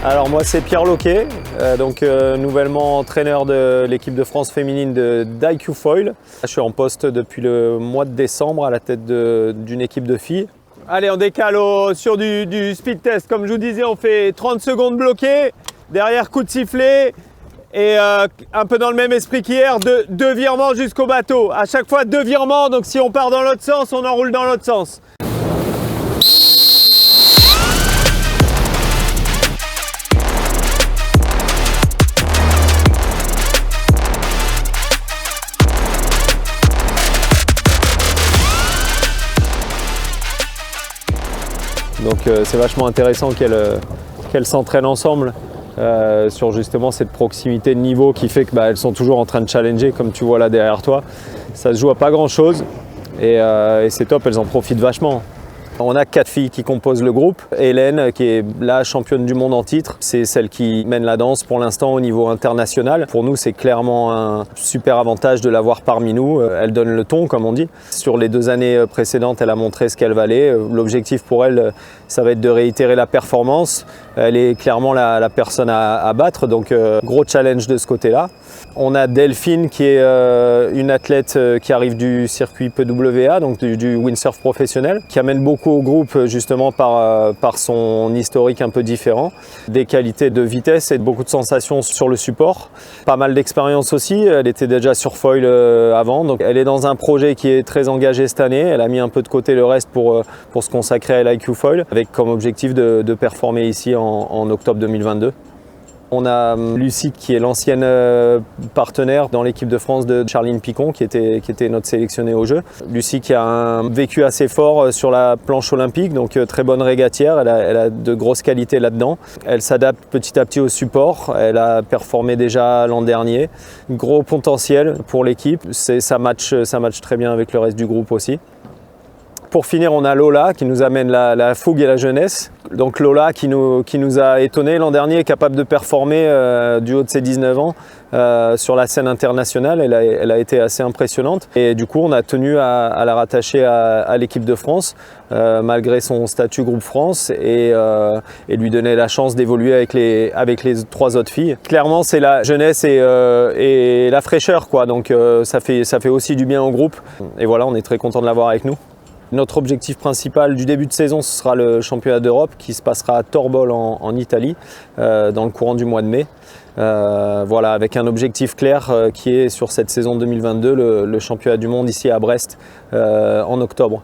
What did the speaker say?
Alors moi c'est Pierre Loquet, nouvellement entraîneur de l'équipe de France féminine d'IQ Foil. Je suis en poste depuis le mois de décembre à la tête d'une équipe de filles. Allez, on décale sur du speed test. Comme je vous disais, on fait 30 secondes bloquées, derrière coup de sifflet et un peu dans le même esprit qu'hier, deux virements jusqu'au bateau. À chaque fois 2 virements, donc si on part dans l'autre sens, on enroule dans l'autre sens. Donc c'est vachement intéressant qu'elles s'entraînent ensemble sur justement cette proximité de niveau qui fait qu'elles sont toujours en train de challenger, comme tu vois là derrière toi. Ça se joue à pas grand chose et c'est top, elles en profitent vachement. On a 4 filles qui composent le groupe. Hélène, qui est la championne du monde en titre, c'est celle qui mène la danse pour l'instant au niveau international. Pour nous, c'est clairement un super avantage de l'avoir parmi nous. Elle donne le ton, comme on dit. Sur les 2 années précédentes, elle a montré ce qu'elle valait. L'objectif pour elle, ça va être de réitérer la performance. Elle est clairement la personne à battre, donc gros challenge de ce côté-là. On a Delphine qui est une athlète qui arrive du circuit PWA, donc du windsurf professionnel, qui amène beaucoup au groupe justement par son historique un peu différent. Des qualités de vitesse et beaucoup de sensations sur le support. Pas mal d'expérience aussi, elle était déjà sur foil avant, donc elle est dans un projet qui est très engagé cette année. Elle a mis un peu de côté le reste pour se consacrer à l'IQ Foil, avec comme objectif de performer ici en octobre 2022. On a Lucie qui est l'ancienne partenaire dans l'équipe de France de Charline Picon qui était notre sélectionnée au jeu. Lucie qui a un vécu assez fort sur la planche olympique, donc très bonne régatière, elle a de grosses qualités là-dedans. Elle s'adapte petit à petit au support, elle a performé déjà l'an dernier. Gros potentiel pour l'équipe, ça match très bien avec le reste du groupe aussi. Pour finir, on a Lola qui nous amène la fougue et la jeunesse. Donc Lola qui nous a étonnés l'an dernier, capable de performer du haut de ses 19 ans sur la scène internationale. Elle a été assez impressionnante. Et du coup, on a tenu à la rattacher à l'équipe de France, malgré son statut groupe France, et lui donner la chance d'évoluer avec les 3 autres filles. Clairement, c'est la jeunesse et la fraîcheur, quoi. Donc ça fait aussi du bien au groupe. Et voilà, on est très content de l'avoir avec nous. Notre objectif principal du début de saison, ce sera le championnat d'Europe qui se passera à Torbole en Italie dans le courant du mois de mai. Voilà, avec un objectif clair qui est sur cette saison 2022, le championnat du monde ici à Brest en octobre.